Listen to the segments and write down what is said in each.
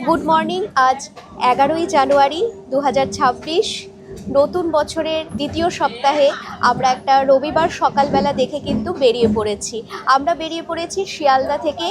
Good morning. আজ 11ই জানুয়ারি 2026, নতুন বছরের দ্বিতীয় সপ্তাহে আমরা একটা রবিবার সকালবেলা দেখে কিন্তু বেরিয়ে পড়েছি। আমরা বেরিয়ে পড়েছি শিয়ালদা থেকে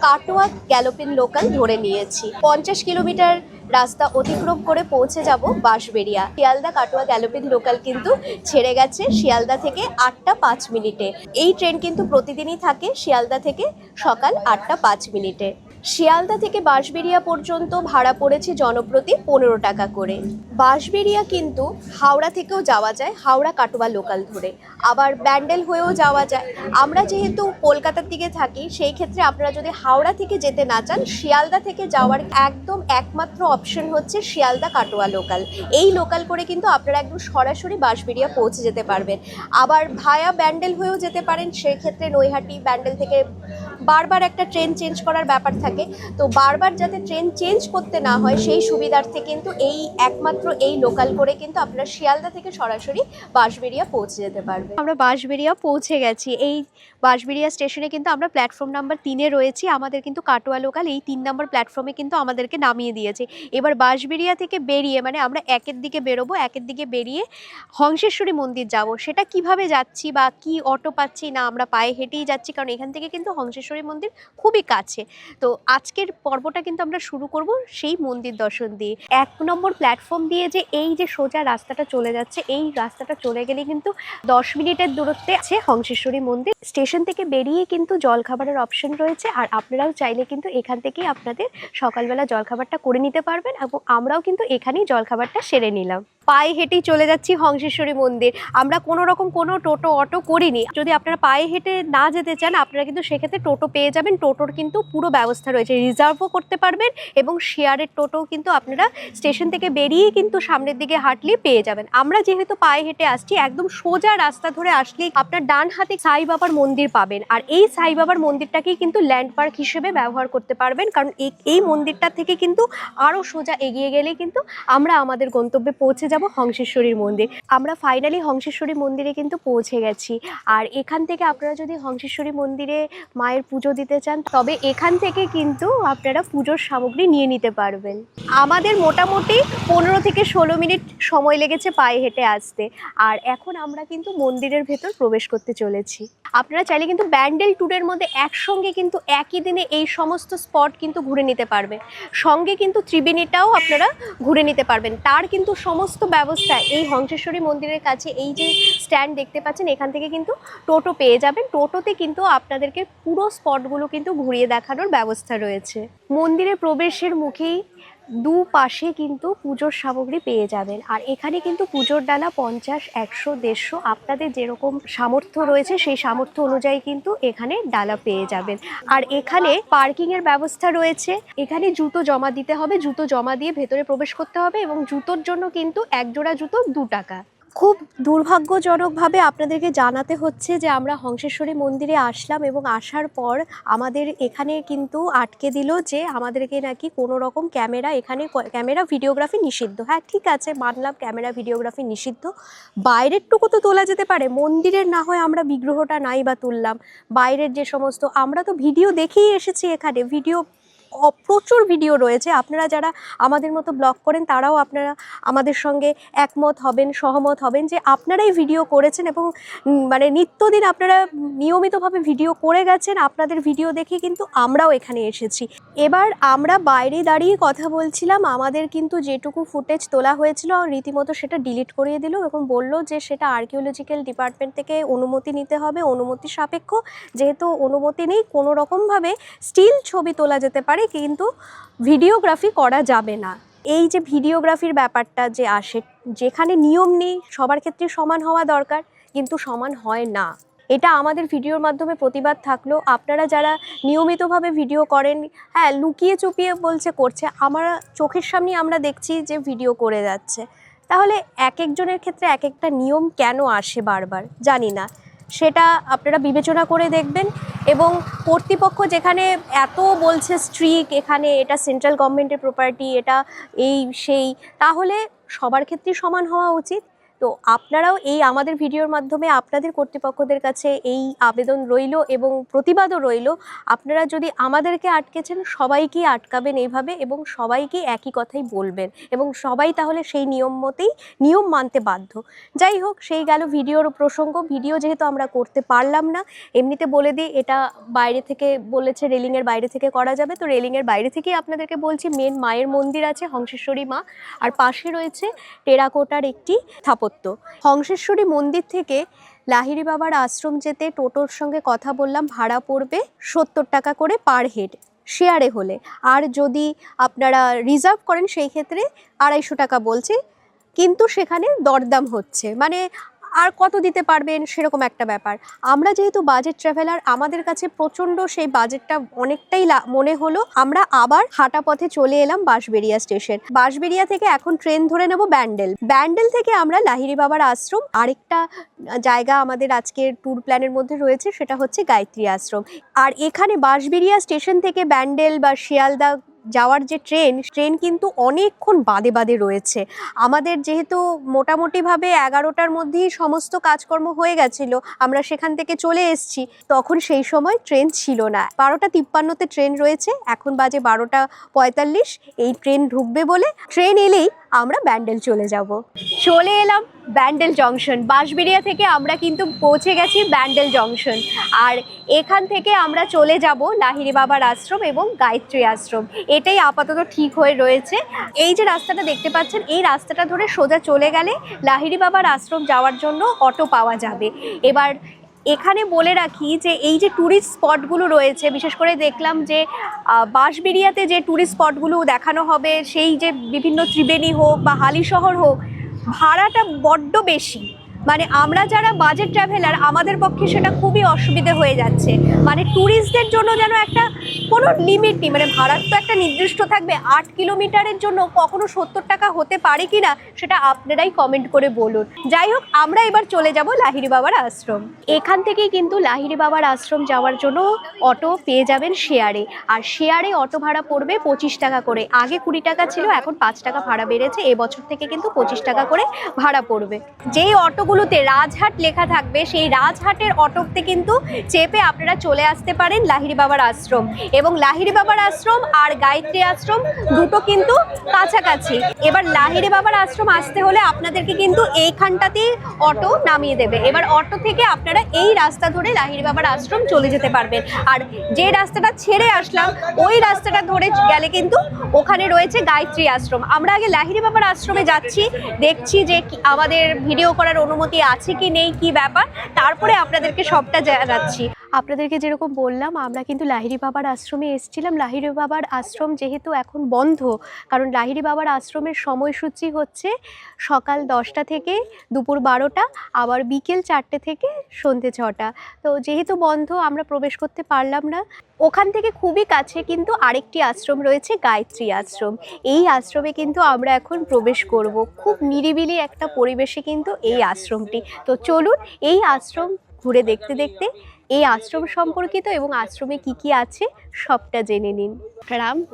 কাটোয়া গ্যালোপিন লোকাল ধরে নিয়েছি। 50 কিলোমিটার রাস্তা অতিক্রম করে পৌঁছে যাব বাঁশবেড়িয়া। শিয়ালদা কাটোয়া গ্যালোপিন লোকাল কিন্তু ছেড়ে গেছে শিয়ালদা থেকে 8টা 5 মিনিটে। এই ট্রেন কিন্তু প্রতিদিনই থাকে শিয়ালদা থেকে সকাল 8টা 5 মিনিটে। শিয়ালদা থেকে বাঁশবেড়িয়া পর্যন্ত ভাড়া পড়েছে জনপ্রতি 15 টাকা করে। বাঁশবেড়িয়া কিন্তু হাওড়া থেকেও যাওয়া যায়, হাওড়া কাটোয়া লোকাল ধরে, আবার ব্যান্ডেল হয়েও যাওয়া যায়। আমরা যেহেতু কলকাতার দিকে থাকি, সেই ক্ষেত্রে আপনারা যদি হাওড়া থেকে যেতে না চান, শিয়ালদা থেকে যাওয়ার একদম একমাত্র অপশন হচ্ছে শিয়ালদা কাটোয়া লোকাল। এই লোকাল করে কিন্তু আপনারা একদম সরাসরি বাঁশবেড়িয়া পৌঁছে যেতে পারবেন। আবার ভায়া ব্যান্ডেল হয়েও যেতে পারেন, সেক্ষেত্রে নৈহাটি ব্যান্ডেল থেকে বারবার একটা ট্রেন চেঞ্জ করার ব্যাপার থাকে। তো বারবার যাতে ট্রেন চেঞ্জ করতে না হয়, সেই সুবিধার্থে কিন্তু একমাত্র এই লোকাল করে কিন্তু আপনারা শিয়ালদা থেকে সরাসরি বাঁশবেড়িয়া পৌঁছে যেতে পারবেন। আমরা বাঁশবেড়িয়া পৌঁছে গেছি। এই বাঁশবেড়িয়া স্টেশনে কিন্তু আমরা প্ল্যাটফর্ম নাম্বার 3-এ রয়েছি। আমাদের কিন্তু কাটোয়া লোকাল এই 3 নম্বর প্ল্যাটফর্মে কিন্তু আমাদেরকে নামিয়ে দিয়েছে। এবার বাঁশবেড়িয়া থেকে বেরিয়ে, মানে আমরা একের দিকে বেরোবো, একের দিকে বেরিয়ে হংসেশ্বরী মন্দির যাব। সেটা কিভাবে যাচ্ছি বা কি অটো পাচ্ছি না, আমরা পায়ে হেঁটেই যাচ্ছি, কারণ এখান থেকে কিন্তু হংসেশ্বরী মন্দির খুবই কাছে। তো আজকের পর্বটা কিন্তু আমরা শুরু করব সেই মন্দির দর্শন দিয়ে। 1 নম্বর প্ল্যাটফর্ম দিয়ে এই যে সোজা রাস্তাটা চলে যাচ্ছে, এই রাস্তাটা চলে গেলে কিন্তু 10 মিনিটের দূরত্বে আছে হংসেশ্বরী মন্দির। স্টেশন থেকে বেরিয়ে কিন্তু জলখাবারের অপশন রয়েছে, আর আপনারাও চাইলে কিন্তু এখান থেকেই আপনাদের সকালবেলা জলখাবারটা করে নিতে পারবেন, এবং আমরাও কিন্তু এখানেই জলখাবারটা সেরে নিলাম। পায়ে হেঁটেই চলে যাচ্ছি হংসেশ্বরী মন্দির। আমরা কোনো রকম কোনো টোটো অটো করিনি। যদি আপনারা পায়ে হেঁটে না যেতে চান, আপনারা কিন্তু সেক্ষেত্রে টোটো পেয়ে যাবেন। টোটোর কিন্তু পুরো ব্যবস্থা রয়েছে, রিজার্ভও করতে পারবেন, এবং শেয়ারের টোটোও কিন্তু আপনারা স্টেশন থেকে বেরিয়েই কিন্তু সামনের দিকে হাঁটলে পেয়ে যাবেন। আমরা যেহেতু পায়ে হেঁটে আসছি, একদম সোজা রাস্তা ধরে আসলেই আপনার ডান হাতে সাই বাবার মন্দির পাবেন, আর এই সাই বাবার মন্দিরটাকেই কিন্তু ল্যান্ডমার্ক হিসেবে ব্যবহার করতে পারবেন, কারণ এই মন্দিরটা থেকে কিন্তু আরও সোজা এগিয়ে গেলেই কিন্তু আমরা আমাদের গন্তব্যে পৌঁছে যাব, হংসেশ্বরীর মন্দির। আমরা ফাইনালি হংসেশ্বরী মন্দিরে কিন্তু পৌঁছে গেছি। আর এখান থেকে আপনারা যদি হংসেশ্বরী মন্দিরে মায়ের পুজো দিতে চান, তবে এখান থেকে কিন্তু আপনারা পুজোর সামগ্রী নিয়ে নিতে পারবেন। আমাদের মোটামুটি 15 থেকে 16 মিনিট সময় লেগেছে পায়ে হেঁটে আসতে, আর এখন আমরা কিন্তু মন্দিরের ভেতর প্রবেশ করতে চলেছি। আপনারা চাইলে কিন্তু ব্যান্ডেল ট্যুরের মধ্যে একসঙ্গে কিন্তু একই দিনে এই সমস্ত স্পট কিন্তু ঘুরে নিতে পারবেন। সঙ্গে কিন্তু ত্রিবেণীটাও আপনারা ঘুরে নিতে পারবেন। তার কিন্তু সমস্ত ব্যবস্থা এই হংসেশ্বরী মন্দিরের কাছে, এই যে স্ট্যান্ড দেখতে পাচ্ছেন, এখান থেকে কিন্তু টোটো পেয়ে যাবেন। টোটোতে কিন্তু আপনাদেরকে পুরো স্পটগুলো কিন্তু ঘুরিয়ে দেখানোর ব্যবস্থা রয়েছে। মন্দিরে প্রবেশের মুখেই দুপাশে কিন্তু পুজোর সামগ্রী পেয়ে যাবেন, আর এখানে কিন্তু পুজোর ডালা 50, 100, 150 আপনাদের যেরকম সামর্থ্য রয়েছে সেই সামর্থ্য অনুযায়ী কিন্তু এখানে ডালা পেয়ে যাবেন। আর এখানে পার্কিং এর ব্যবস্থা রয়েছে। এখানে জুতো জমা দিতে হবে, জুতো জমা দিয়ে ভেতরে প্রবেশ করতে হবে, এবং জুতোর জন্য কিন্তু এক জোড়া জুতো 2 টাকা। খুব দুর্ভাগ্যজনকভাবে আপনাদেরকে জানাতে হচ্ছে যে আমরা হংসেশ্বরী মন্দিরে আসলাম, এবং আসার পর আমাদের এখানে কিন্তু আটকে দিল যে আমাদেরকে নাকি কোনো রকম ক্যামেরা ভিডিওগ্রাফি নিষিদ্ধ। হ্যাঁ, ঠিক আছে, মানলাম ক্যামেরা ভিডিওগ্রাফি নিষিদ্ধ, বাইরের টুকু তো তোলা যেতে পারে, মন্দিরের না হয় আমরা বিগ্রহটা নাই বা তুললাম, বাইরের যে সমস্ত, আমরা তো ভিডিও দেখেই এসেছি, এখানে প্রচুর ভিডিও রয়েছে। আপনারা যারা আমাদের মতো ব্লগ করেন, তারাও আপনারা আমাদের সঙ্গে একমত হবেন, সহমত হবেন যে আপনারাই ভিডিও করেছেন, এবং মানে নিত্যদিন আপনারা নিয়মিতভাবে ভিডিও করে গেছেন। আপনাদের ভিডিও দেখে কিন্তু আমরাও এখানে এসেছি। এবার আমরা বাইরে দাঁড়িয়ে কথা বলছিলাম, আমাদের কিন্তু যেটুকু ফুটেজ তোলা হয়েছিল রীতিমতো সেটা ডিলিট করিয়ে দিল, এবং বলল যে সেটা আর্কিওলজিক্যাল ডিপার্টমেন্ট থেকে অনুমতি নিতে হবে, অনুমতি সাপেক্ষ। যেহেতু অনুমতি নেই, কোনো রকমভাবে স্টিল ছবি তোলা যেতে পারে, কিন্তু ভিডিওগ্রাফি করা যাবে না। এই যে ভিডিওগ্রাফির ব্যাপারটা যে আসে, যেখানে নিয়ম নেই, সবার ক্ষেত্রে সমান হওয়া দরকার, কিন্তু সমান হয় না। এটা আমাদের ভিডিওর মাধ্যমে প্রতিবাদ থাকলো। আপনারা যারা নিয়মিতভাবে ভিডিও করেন, হ্যাঁ, লুকিয়ে চুপিয়ে বলছে করছে, আমরা চোখের সামনেই আমরা দেখছি যে ভিডিও করে যাচ্ছে, তাহলে এক একজনের ক্ষেত্রে এক একটা নিয়ম কেন আসে বারবার জানি না। সেটা আপনারা বিবেচনা করে দেখবেন। এবং কর্তৃপক্ষ যেখানে এত বলছে স্ট্রিক্ট, এখানে এটা সেন্ট্রাল গভর্নমেন্টের প্রপার্টি, এটা এই সেই, তাহলে সবার ক্ষেত্রেই সমান হওয়া উচিত। তো আপনারাও এই আমাদের ভিডিওর মাধ্যমে আপনাদের কর্তৃপক্ষদের কাছে এই আবেদন রইল এবং প্রতিবাদও রইল, আপনারা যদি আমাদেরকে আটকেছেন সবাইকেই আটকাবেন এইভাবে এবং সবাইকে একই কথাই বলবেন এবং সবাই তাহলে সেই নিয়ম মানতে বাধ্য। যাই হোক, সেই গেল ভিডিওর প্রসঙ্গ। ভিডিও যেহেতু আমরা করতে পারলাম না, এমনিতে বলে দিই এটা বাইরে থেকে বলেছে, রেলিংয়ের বাইরে থেকে করা যাবে, তো রেলিংয়ের বাইরে থেকেই আপনাদেরকে বলছি। মেন মায়ের মন্দির আছে, হংসেশ্বরী মা, আর পাশে রয়েছে টেরাকোটার একটি স্থাপত্য। হংসেশ্বরী মন্দির থেকে লাহিড়ী বাবার আশ্রম যেতে টোটোর সঙ্গে কথা বললাম, ভাড়া পড়বে 70 টাকা করে পার হেড শেয়ারে হলে, আর যদি আপনারা রিজার্ভ করেন সেই ক্ষেত্রে 250 টাকা বলছে, কিন্তু সেখানে দরদাম হচ্ছে, মানে আর কত দিতে পারবেন সেরকম একটা ব্যাপার। আমরা যেহেতু বাজেট ট্রাভেলার, আমাদের কাছে প্রচণ্ড সেই বাজেটটা অনেকটাই মনে হলো। আমরা আবার হাঁটা পথে চলে এলাম বাঁশবেড়িয়া স্টেশন। বাঁশবেড়িয়া থেকে এখন ট্রেন ধরে নেব ব্যান্ডেল থেকে আমরা লাহিড়ী বাবার আশ্রম। আরেকটা জায়গা আমাদের আজকের ট্যুর প্ল্যানের মধ্যে রয়েছে, সেটা হচ্ছে গায়ত্রী আশ্রম। আর এখানে বাঁশবেড়িয়া স্টেশন থেকে ব্যান্ডেল বা শিয়ালদা যাওয়ার যে ট্রেন কিন্তু অনেকক্ষণ বাদে রয়েছে। আমাদের যেহেতু মোটামুটিভাবে 11টার মধ্যেই সমস্ত কাজকর্ম হয়ে গেছিল, আমরা সেখান থেকে চলে এসেছি, তখন সেই সময় ট্রেন ছিল না। 12:53-তে ট্রেন রয়েছে, এখন বাজে 12:45। এই ট্রেন ঢুকবে বলে, ট্রেন এলেই আমরা ব্যান্ডেল চলে এলাম ব্যান্ডেল জংশন। বাঁশবেড়িয়া থেকে আমরা কিন্তু পৌঁছে গেছি ব্যান্ডেল জংশন, আর এখান থেকে আমরা চলে যাব লাহিড়ী বাবার আশ্রম এবং গায়ত্রী আশ্রম। এটাই আপাতত ঠিক হয়ে রয়েছে। এই যে রাস্তাটা দেখতে পাচ্ছেন, এই রাস্তাটা ধরে সোজা চলে গেলে লাহিড়ী বাবার আশ্রম যাওয়ার জন্য অটো পাওয়া যাবে। এবার এখানে বলে রাখি যে এই যে ট্যুরিস্ট স্পটগুলো রয়েছে, বিশেষ করে দেখলাম যে বাঁশবেড়িয়াতে যে ট্যুরিস্ট স্পটগুলো দেখানো হবে, সেই যে বিভিন্ন ত্রিবেণী হোক বা হালিশহর হোক, ভাড়াটা বড্ড বেশি। মানে আমরা যারা বাজেট ট্রাভেলার, আমাদের পক্ষে সেটা খুবই অসুবিধে হয়ে যাচ্ছে। মানে ট্যুরিস্টদের জন্য যেন একটা কোনো লিমিট নেই, মানে ভাড়ার তো একটা নির্দিষ্ট থাকবে। 8 কিলোমিটারের জন্য কখনো 70 টাকা হতে পারে কি না, সেটা আপনারাই কমেন্ট করে বলুন। যাই হোক, আমরা এবার চলে যাব লাহিড়ী বাবার আশ্রম। এখান থেকেই কিন্তু লাহিড়ী বাবার আশ্রম যাওয়ার জন্য অটো পেয়ে যাবেন শেয়ারে, আর শেয়ারে অটো ভাড়া পড়বে 25 টাকা করে। আগে 20 টাকা ছিল, এখন 5 টাকা ভাড়া বেড়েছে। এবছর থেকে কিন্তু 25 টাকা করে ভাড়া পড়বে। যেই অটোগুলোতে রাজহাট লেখা থাকবে, সেই রাজহাটের অটোতে কিন্তু চেপে আপনারা চলে আসতে পারেন লাহিড়ী বাবার আশ্রম। এবং লাহিড়ী বাবার আশ্রম আর গায়ত্রী আশ্রম দুটো কিন্তু কাছাকাছি। এবার লাহিড়ী বাবার আশ্রম আসতে হলে আপনাদেরকে কিন্তু এইখানটাতেই অটো নামিয়ে দেবে। এবার অটো থেকে আপনারা এই রাস্তা ধরে লাহিড়ী বাবার আশ্রম চলে যেতে পারবেন। আর যে রাস্তাটা ছেড়ে আসলাম, ওই রাস্তাটা ধরে গেলে কিন্তু ওখানে রয়েছে গায়ত্রী আশ্রম। আমরা আগে লাহিড়ী বাবার আশ্রমে যাচ্ছি, দেখছি যে আমাদের ভিডিও করার অনুমতি আছে কি নেই, কি ব্যাপার, তারপরে আপনাদেরকে সবটা জানাচ্ছি। আপনাদেরকে যেরকম বললাম, আমরা কিন্তু লাহিড়ী বাবার আশ্রমে এসেছিলাম। লাহিড়ী বাবার আশ্রম যেহেতু এখন বন্ধ, কারণ লাহিড়ী বাবার আশ্রমের সময়সূচি হচ্ছে সকাল 10টা থেকে দুপুর 12টা, আবার বিকেল 4টে থেকে সন্ধ্যে 6টা। তো যেহেতু বন্ধ, আমরা প্রবেশ করতে পারলাম না। ওখান থেকে খুবই কাছে কিন্তু আরেকটি আশ্রম রয়েছে, গায়ত্রী আশ্রম। এই আশ্রমে কিন্তু আমরা এখন প্রবেশ করব। খুব নিরিবিলি একটা পরিবেশে কিন্তু এই আশ্রমটি। তো চলুন এই আশ্রম ঘুরে দেখতে দেখতে এই আশ্রম সম্পর্কিত এবং আশ্রমে কি আছে সবটা জেনে নিন। प्रणाम।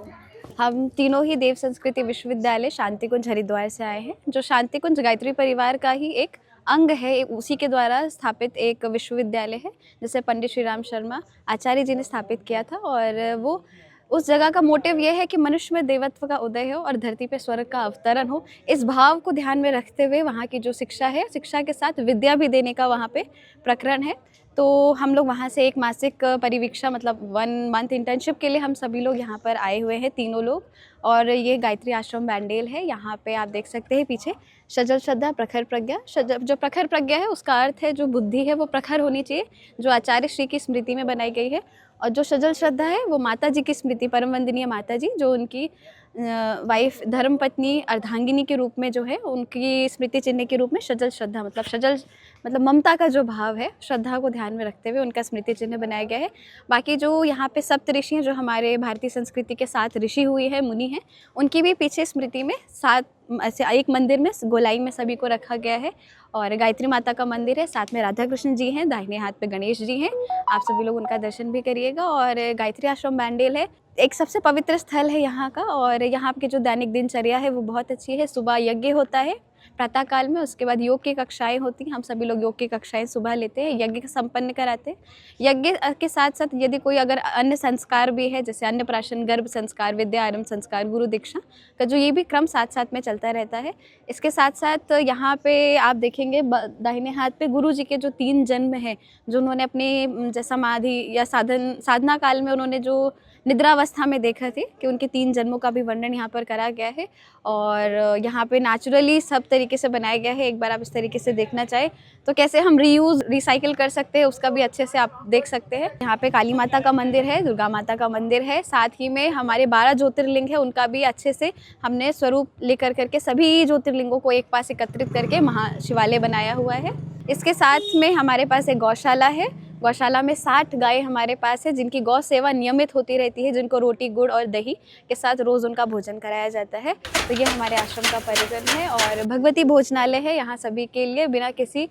हम तीनों ही देव संस्कृति विश्वविद्यालय शांतिकुंज हरिद्वार से आए हैं, जो शांतिकुंज गायत्री परिवार का ही एक अंग है। उसी के द्वारा स्थापित एक विश्वविद्यालय है, जिसे पंडित श्री राम शर्मा आचार्य जी ने स्थापित किया था। और वो उस जगह का मोटिव ये है कि मनुष्य में देवत्व का उदय हो और धरती पे स्वर्ग का अवतरण हो। इस भाव को ध्यान में रखते हुए वहाँ की जो शिक्षा है, शिक्षा के साथ विद्या भी देने का वहाँ पे प्रकरण है। तो हम लोग वहाँ से एक मासिक परिवीक्षा, मतलब 1 मंथ इंटर्नशिप के लिए हम सभी लोग यहाँ पर आए हुए हैं, तीनों लोग। और ये गायत्री आश्रम बैंडेल है। यहाँ पे आप देख सकते हैं पीछे सजल श्रद्धा प्रखर प्रज्ञा। जो प्रखर प्रज्ञा है उसका अर्थ है जो बुद्धि है वो प्रखर होनी चाहिए, जो आचार्य श्री की स्मृति में बनाई गई है। और जो सजल श्रद्धा है वो माता जी की स्मृति, परम वंदनीय माता जी, जो उनकी वाइफ धर्मपत्नी अर्धांगिनी के रूप में जो है, उनकी स्मृति चिन्ह के रूप में सजल श्रद्धा, मतलब सजल मतलब ममता का जो भाव है, श्रद्धा को ध्यान में रखते हुए उनका स्मृति चिन्ह बनाया गया है। बाकी जो यहाँ पे सप्त ऋषि हैं, जो हमारे भारतीय संस्कृति के 7 ऋषि हुए हैं, मुनि हैं, उनकी भी पीछे स्मृति में 7 ऐसे एक मंदिर में गोलाई में सभी को रखा गया है। और गायत्री माता का मंदिर है, साथ में राधा कृष्ण जी हैं, दाहिने हाथ पे गणेश जी हैं। आप सभी लोग उनका दर्शन भी करिएगा। और गायत्री आश्रम बैंडेल है एक सबसे पवित्र स्थल है यहाँ का। और यहाँ की जो दैनिक दिनचर्या है वो बहुत अच्छी है। सुबह यज्ञ होता है प्रातःकाल में। उसके बाद योग की कक्षाएं होती हैं, हम सभी लोग योग की कक्षाएं सुबह लेते हैं, यज्ञ संपन्न कराते हैं। यज्ञ के साथ साथ यदि कोई अगर अन्य संस्कार भी है, जैसे अन्नप्राशन, गर्भ संस्कार, विद्या आरंभ संस्कार, गुरु दीक्षा का जो ये भी क्रम साथ साथ में चलता रहता है। इसके साथ साथ यहाँ पे आप देखेंगे दाहिने हाथ पे गुरु जी के जो 3 जन्म हैं, जो उन्होंने अपने समाधि या साधना काल में उन्होंने जो निद्रावस्था में देखा थे कि उनके 3 जन्मों का भी वर्णन यहाँ पर करा गया है। और यहाँ पे नेचुरली सब तरीके से बनाया गया है। एक बार आप इस तरीके से देखना चाहें तो कैसे हम रीयूज़ रिसाइकिल कर सकते हैं उसका भी अच्छे से आप देख सकते हैं। यहाँ पे काली माता का मंदिर है, दुर्गा माता का मंदिर है, साथ ही में हमारे 12 ज्योतिर्लिंग है, उनका भी अच्छे से हमने स्वरूप लेकर करके सभी ज्योतिर्लिंगों को एक पास एकत्रित करके महाशिवालय बनाया हुआ है। इसके साथ में हमारे पास एक गौशाला है। गौशाला में 60 गाय हमारे पास है, जिनकी गौ सेवा नियमित होती रहती है, जिनको रोटी, गुड़ और दही के साथ रोज़ उनका भोजन कराया जाता है। तो ये हमारे आश्रम का परिजन है। और भगवती भोजनालय है, यहाँ सभी के लिए बिना किसी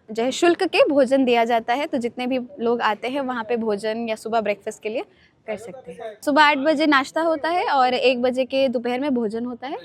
जो है शुल्क के भोजन दिया जाता है। तो जितने भी लोग आते हैं वहाँ पे भोजन या सुबह ब्रेकफास्ट के लिए कर सकते हैं। सुबह 8 बजे नाश्ता होता है और 1 बजे के दोपहर में भोजन होता है।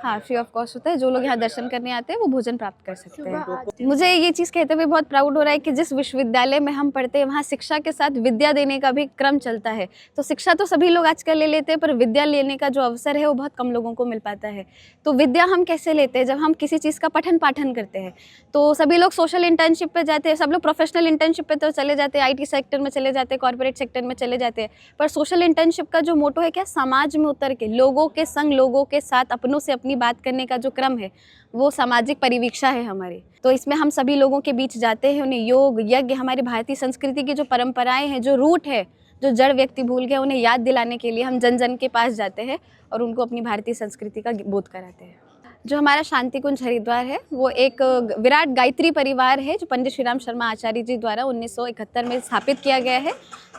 हाँ, फ्री ऑफ कॉस्ट होता है। जो लोग यहाँ दर्शन करने आते हैं वो भोजन प्राप्त कर सकते हैं। मुझे ये चीज़ कहते हुए बहुत प्राउड हो रहा है कि जिस विश्वविद्यालय में हम पढ़ते हैं वहाँ शिक्षा के साथ विद्या देने का भी क्रम चलता है। तो शिक्षा तो सभी लोग आजकल ले लेते हैं, पर विद्या लेने का जो अवसर है वो बहुत कम लोगों को मिल पाता है। तो विद्या हम कैसे लेते हैं? जब हम किसी चीज़ का पठन पाठन करते हैं। तो सभी लोग सोशल इंटर्नशिप पे जाते हैं, सब लोग प्रोफेशनल इंटर्नशिप पे तो चले जाते हैं, IT सेक्टर में चले जाते हैं, कॉर्पोरेट सेक्टर में चले जाते हैं। पर सोशल इंटर्नशिप का जो मोटो है क्या, समाज में उतर के लोगों के संग, लोगों के साथ, अपनों से अपनी बात करने का जो क्रम है वो सामाजिक परिवीक्षा है हमारी। तो इसमें हम सभी लोगों के बीच जाते हैं, उन्हें योग, यज्ञ, हमारी भारतीय संस्कृति की जो परंपराएं हैं, जो रूट है, जो जड़ व्यक्ति भूल गए, उन्हें याद दिलाने के लिए हम जन जन के पास जाते हैं और उनको अपनी भारतीय संस्कृति का बोध कराते हैं। जो हमारा शांति कुंज हरिद्वार है वो एक विराट गायत्री परिवार है, जो पंडित श्री राम शर्मा आचार्य जी द्वारा 1971 में स्थापित किया गया है,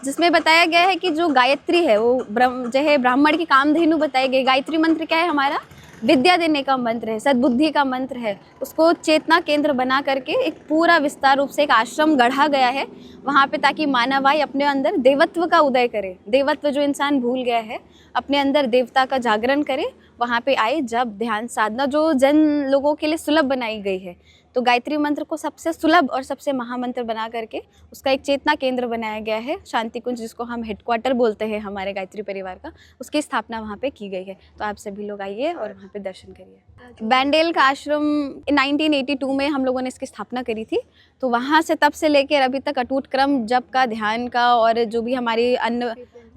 जिसमें बताया गया है कि जो गायत्री है वो जो है ब्राह्मण की कामधेनु बताई गई। गायत्री मंत्र क्या है? हमारा विद्या देने का मंत्र है, सद्बुद्धि का मंत्र है। उसको चेतना केंद्र बना करके एक पूरा विस्तार रूप से एक आश्रम गढ़ा गया है वहाँ पे, ताकि मानवाई अपने अंदर देवत्व का उदय करे। देवत्व जो इंसान भूल गया है, अपने अंदर देवता का जागरण करे, वहाँ पे आए। जब ध्यान साधना जो जन लोगों के लिए सुलभ बनाई गई है, तो गायत्री मंत्र को सबसे सुलभ और सबसे महामंत्र बना करके उसका एक चेतना केंद्र बनाया गया है, शांति कुंज, जिसको हम हेडक्वार्टर बोलते हैं हमारे गायत्री परिवार का। उसकी स्थापना वहाँ पे की गई है। तो आप सभी लोग आइए और वहाँ पे दर्शन करिए। बैंडेल का आश्रम 1982 में हम लोगों ने इसकी स्थापना करी थी। तो वहाँ से तब से लेकर अभी तक अटूट क्रम जप का, ध्यान का, और जो भी हमारी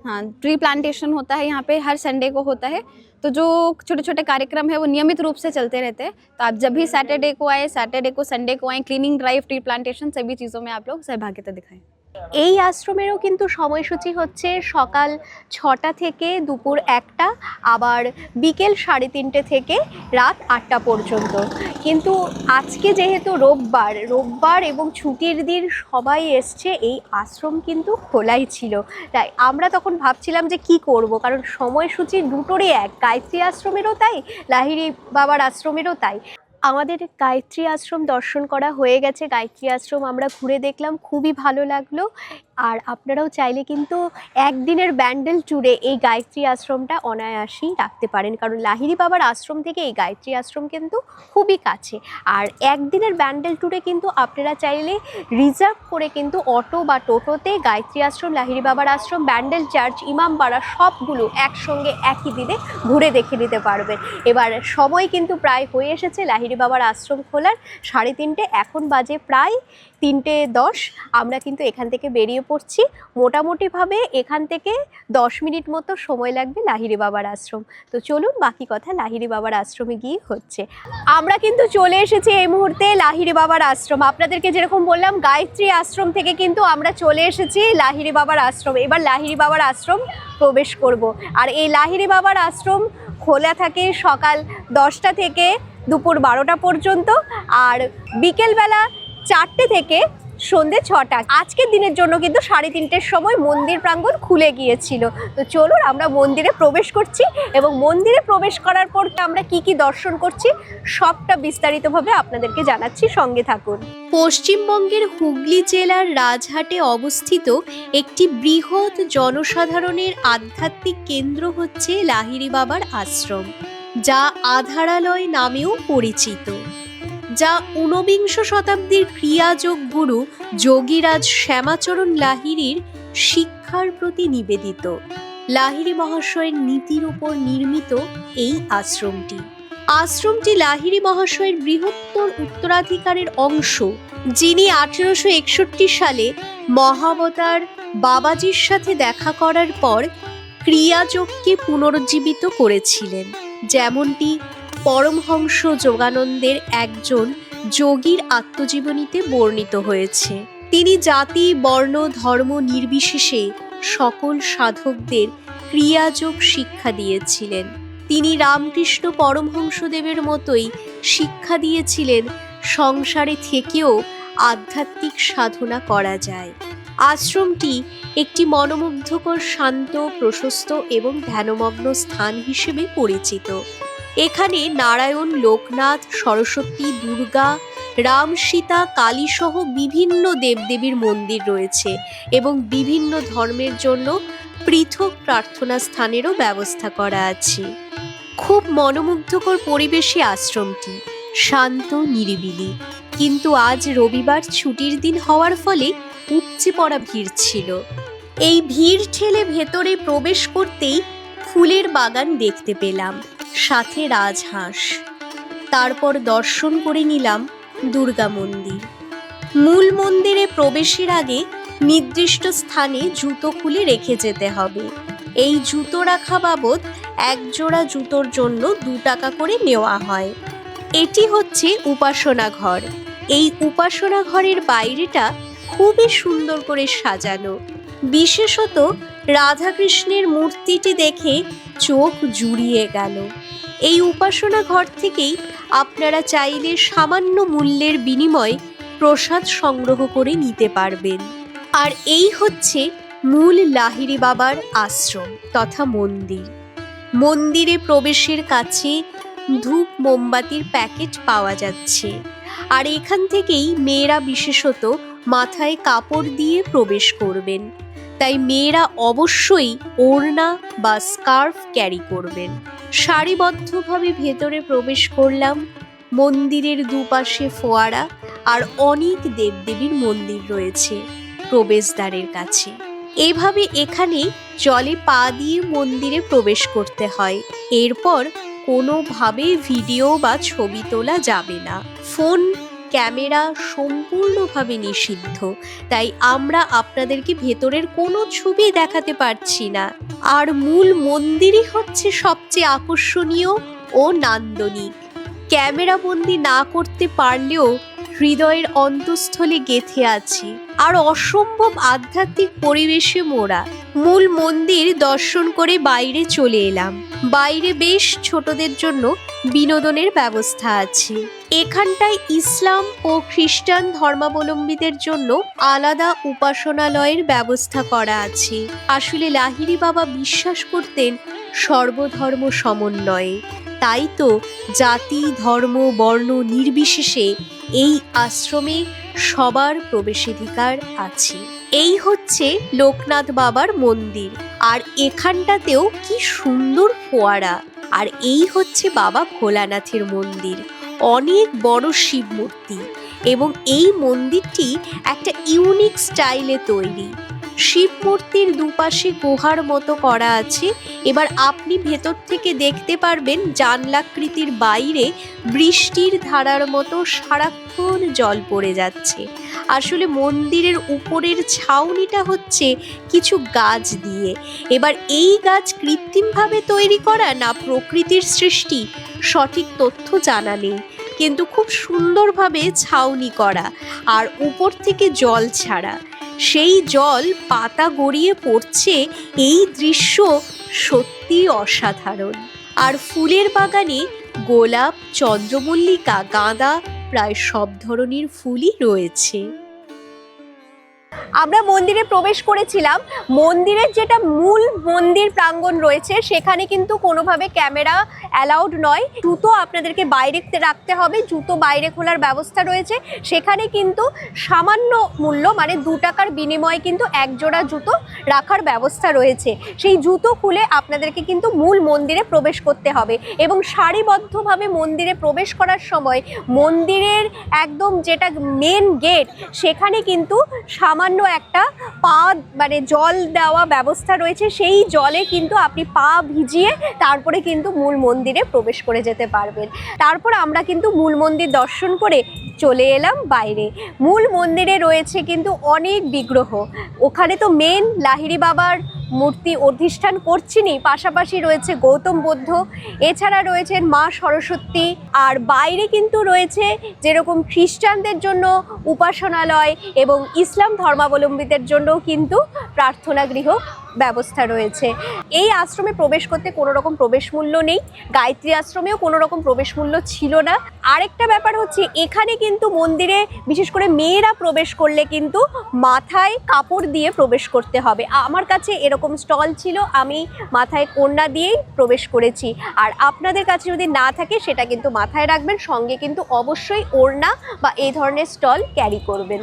ट्री प्लांटेशन होता है यहाँ पे हर संडे को होता है। तो जो छोटे छोटे कार्यक्रम है वो नियमित रूप से चलते रहते हैं। तो आप जब भी सैटरडे को आए, सैटरडे को, संडे को आए, क्लीनिंग ड्राइव, ट्री प्लांटेशन, सभी चीज़ों में आप लोग सहभागिता दिखाएं। এই আশ্রমেরও কিন্তু সময়সূচি হচ্ছে সকাল 6টা থেকে দুপুর 1টা, আবার বিকেল 3:30 থেকে রাত 8টা পর্যন্ত। কিন্তু আজকে যেহেতু রোববার এবং ছুটির দিন, সবাই এসছে, এই আশ্রম কিন্তু খোলাই ছিল। তাই আমরা তখন ভাবছিলাম যে কি করব, কারণ সময়সূচি দুটোরই এক, গায়ত্রী আশ্রমেরও তাই, লাহিড়ী বাবার আশ্রমেরও তাই। আমাদের গায়ত্রী আশ্রম দর্শন করা হয়ে গেছে। গায়ত্রী আশ্রম আমরা ঘুরে দেখলাম, খুবই ভালো লাগলো। আর আপনারাও চাইলে কিন্তু একদিনের ব্যান্ডেল ট্যুরে এই গায়ত্রী আশ্রমটা অনায়াসেই রাখতে পারেন, কারণ লাহিড়ী বাবার আশ্রম থেকে এই গায়ত্রী আশ্রম কিন্তু খুবই কাছে। আর একদিনের ব্যান্ডেল ট্যুরে কিন্তু আপনারা চাইলে রিজার্ভ করে কিন্তু অটো বা টোটোতে গায়ত্রী আশ্রম, লাহিড়ী বাবার আশ্রম, ব্যান্ডেল চার্চ, ইমামবাড়া সবগুলো একসঙ্গে একই দিনে ঘুরে দেখে নিতে পারবেন। এবার সময় কিন্তু প্রায় হয়ে এসেছে লাহিড়ী বাবার আশ্রম খোলার, 3:30। এখন বাজে প্রায় 3:10। আমরা কিন্তু এখান থেকে বেরিয়ে পড়ছি। মোটামুটিভাবে এখান থেকে 10 মিনিট মতো সময় লাগবে লাহিড়ী বাবার আশ্রম। তো চলুন, বাকি কথা লাহিড়ী বাবার আশ্রমে গিয়ে হচ্ছে। আমরা কিন্তু চলে এসেছি এই মুহূর্তে লাহিড়ী বাবার আশ্রম। আপনাদেরকে যেরকম বললাম, গায়ত্রী আশ্রম থেকে কিন্তু আমরা চলে এসেছি লাহিড়ী বাবার আশ্রম। এবার লাহিড়ী বাবার আশ্রম প্রবেশ করব। আর এই লাহিড়ী বাবার আশ্রম খোলা থাকে সকাল 10টা থেকে দুপুর 12টা পর্যন্ত, আর বিকেলবেলা 4টে থেকে সন্ধ্যে 6টা। আজকের দিনের জন্য কিন্তু 3:30-র সময় মন্দির প্রাঙ্গণ খুলে গিয়েছিল। তো চলুন আমরা মন্দিরে প্রবেশ করছি, এবং মন্দিরে প্রবেশ করার পর আমরা কি কি দর্শন করছি সবটা বিস্তারিতভাবে আপনাদেরকে জানাচ্ছি, সঙ্গে থাকুন। পশ্চিমবঙ্গের হুগলি জেলার রাজহাটে অবস্থিত একটি বৃহৎ জনসাধারণের আধ্যাত্মিক কেন্দ্র হচ্ছে লাহিড়ী বাবার আশ্রম, যা আধারালয় নামেও পরিচিত। যা ঊনবিংশ শতাব্দীর ক্রিয়াযোগ গুরু যোগীরাজ শ্যামাচরণ লাহিড়ীর শিক্ষার প্রতি নিবেদিত। লাহিড়ী মহাশয়ের নীতির উপর নির্মিত এই আশ্রমটি। আশ্রমটি লাহিড়ী মহাশয়ের বৃহত্তর উত্তরাধিকারের অংশ, যিনি 1861 সালে মহাবতার বাবাজির সাথে দেখা করার পর ক্রিয়াযোগকে পুনরুজ্জীবিত করেছিলেন, যেমনটি পরমহংস যোগানন্দের একজন যোগীর আত্মজীবনীতে বর্ণিত হয়েছে। তিনি জাতি, বর্ণ, ধর্ম নির্বিশেষে সকল সাধকদের ক্রিয়াযোগ শিক্ষা দিয়েছিলেন। তিনি রামকৃষ্ণ পরমহংসদেবের মতোই শিক্ষা দিয়েছিলেন সংসারে থেকেও আধ্যাত্মিক সাধনা করা যায়। আশ্রমটি একটি মনোমুগ্ধকর, শান্ত, প্রশস্ত এবং ধ্যানমগ্ন স্থান হিসেবে পরিচিত। এখানে নারায়ণ, লোকনাথ, সরস্বতী, দুর্গা, রাম, সীতা, কালী সহ বিভিন্ন দেবদেবীর মন্দির রয়েছে এবং বিভিন্ন ধর্মের জন্য পৃথক প্রার্থনা স্থানেরও ব্যবস্থা করা আছে। খুব মনোমুগ্ধকর পরিবেশে আশ্রমটি, শান্ত, নিরিবিলি। কিন্তু আজ রবিবার ছুটির দিন হওয়ার ফলে উপচে পড়া ভিড় ছিল। এই ভিড় ঠেলে ভেতরে প্রবেশ করতেই ফুলের বাগান দেখতে পেলাম, সাথে রাজহাঁস। তারপর দর্শন করে নিলাম দুর্গা মন্দির। মূল মন্দিরে প্রবেশের আগে নির্দিষ্ট স্থানে জুতো খুলে রেখে যেতে হবে। এই জুতো রাখা বাবদ এক জোড়া জুতোর জন্য 2 টাকা করে নেওয়া হয়। এটি হচ্ছে উপাসনা ঘর। এই উপাসনা ঘরের বাইরেটা খুবই সুন্দর করে সাজানো। বিশেষত রাধাকৃষ্ণের মূর্তিটি দেখে চোখ জুড়িয়ে গেল। এই উপাসনা ঘর থেকেই আপনারা চাইলে সামান্য মূল্যের বিনিময়ে প্রসাদ সংগ্রহ করে নিতে পারবেন। আর এই হচ্ছে মূল লাহিড়ী বাবার আশ্রম তথা মন্দির। মন্দিরে প্রবেশের কাছে ধূপ, মোমবাতির প্যাকেট পাওয়া যাচ্ছে। আর এখান থেকেই মেয়েরা বিশেষত মাথায় কাপড় দিয়ে প্রবেশ করবেন, তাই মেয়েরা অবশ্যই ওড়না বা স্কার্ফ ক্যারি করবেন। সারিবদ্ধভাবে ভেতরে প্রবেশ করলাম। মন্দিরের দুপাশে ফোয়ারা আর অনেক দেবদেবীর মন্দির রয়েছে প্রবেশদ্বারের কাছে। এভাবে এখানে জলে পা দিয়ে মন্দিরে প্রবেশ করতে হয়। এরপর কোনোভাবে ভিডিও বা ছবি তোলা যাবে না। ফোন, ক্যামেরা সম্পূর্ণভাবে নিষিদ্ধ, তাই আমরা আপনাদেরকে ভেতরের কোনো ছবি দেখাতে পারছি না। আর মূল মন্দিরই হচ্ছে সবচেয়ে আকর্ষণীয় ও নান্দনিক। ক্যামেরা বন্দি না করতে পারলেও হৃদয়ের অন্তঃস্থলে গেঁথে আছে আর অসম্ভব আধ্যাত্মিক পরিবেশে মোড়া। মূল মন্দির দর্শন করে বাইরে চলে এলাম। বাইরে বেশ ছোটদের জন্য বিনোদনের ব্যবস্থা আছে। এখানটায় ইসলাম ও খ্রিস্টান ধর্মাবলম্বীদের জন্য আলাদা উপাসনালয়ের ব্যবস্থা করা আছে। আসলে লাহিড়ী বাবা বিশ্বাস করতেন সর্বধর্ম সমন্বয়ে, তাই তো জাতি, ধর্ম, বর্ণ নির্বিশেষে এই আশ্রমে সবার প্রবেশাধিকার আছে। এই হচ্ছে লোকনাথ বাবার মন্দির, আর এখানটাতেও কি সুন্দর ফোয়ারা। আর এই হচ্ছে বাবা ভোলানাথের মন্দির, অনেক বড় শিব মূর্তি, এবং এই মন্দিরটি একটা ইউনিক স্টাইলে তৈরি। শিব মূর্তির দুপাশে গুহার মতো করা আছে। এবার আপনি ভেতর থেকে দেখতে পারবেন জানলাকৃতির বাইরে বৃষ্টির ধারার মতো সারাক্ষণ জল পড়ে যাচ্ছে। আসলে মন্দিরের উপরের ছাউনিটা হচ্ছে কিছু গাছ দিয়ে। এবার এই গাছ কৃত্রিমভাবে তৈরি করা না প্রকৃতির সৃষ্টি সঠিক তথ্য জানা নেই, কিন্তু খুব সুন্দরভাবে ছাউনি করা আর উপর থেকে জল ছাড়া। সেই জল পাতা গড়িয়ে পড়ছে। এই দৃশ্য সত্যি অসাধারণ। আর ফুলের বাগানে গোলাপ, চন্দ্রমল্লিকা, গাঁদা, প্রায় সব ধরনের ফুলই রয়েছে। আমরা মন্দিরে প্রবেশ করেছিলাম। মন্দিরের যেটা মূল মন্দির প্রাঙ্গণ রয়েছে সেখানে কিন্তু কোনোভাবে ক্যামেরা অ্যালাউড নয়, জুতো আপনাদেরকে বাইরে রাখতে হবে, জুতো বাইরে খোলার ব্যবস্থা রয়েছে। সেখানে কিন্তু সামান্য মূল্য মানে 2 টাকার বিনিময়ে কিন্তু এক জোড়া জুতো রাখার ব্যবস্থা রয়েছে। সেই জুতো খুলে আপনাদেরকে কিন্তু মূল মন্দিরে প্রবেশ করতে হবে এবং সারিবদ্ধভাবে মন্দিরে প্রবেশ করার সময় মন্দিরের একদম যেটা মেন গেট সেখানে কিন্তু সামান্য একটা পা মানে জল দেওয়া ব্যবস্থা রয়েছে। সেই জলে কিন্তু আপনি পা ভিজিয়ে তারপরে কিন্তু মূল মন্দিরে প্রবেশ করে যেতে পারবেন। তারপর আমরা কিন্তু মূল মন্দির দর্শন করে চলে এলাম বাইরে। মূল মন্দিরে রয়েছে কিন্তু অনেক বিগ্রহ। ওখানে তো মেন লাহিড়ী বাবার মূর্তি অধিষ্ঠান করছিনি, পাশাপাশি রয়েছে গৌতম বুদ্ধ, এছাড়া রয়েছেন মা সরস্বতী। আর বাইরে কিন্তু রয়েছে যেরকম খ্রিস্টানদের জন্য উপাসনালয় এবং ইসলাম ধর্মাবলম্বীদের জন্যও কিন্তু প্রার্থনা গৃহ ব্যবস্থা রয়েছে। এই আশ্রমে প্রবেশ করতে কোনো রকম প্রবেশ মূল্য নেই, গায়ত্রী আশ্রমেও কোনো রকম প্রবেশ মূল্য ছিল না। আরেকটা ব্যাপার হচ্ছে এখানে কিন্তু মন্দিরে বিশেষ করে মেয়েরা প্রবেশ করলে কিন্তু মাথায় কাপড় দিয়ে প্রবেশ করতে হবে। আমার কাছে এরকম স্টল ছিল, আমি মাথায় কন্যা দিয়েই প্রবেশ করেছি। আর আপনাদের কাছে যদি না থাকে সেটা কিন্তু মাথায় রাখবেন, সঙ্গে কিন্তু অবশ্যই ওড়না বা এই ধরনের স্টল ক্যারি করবেন।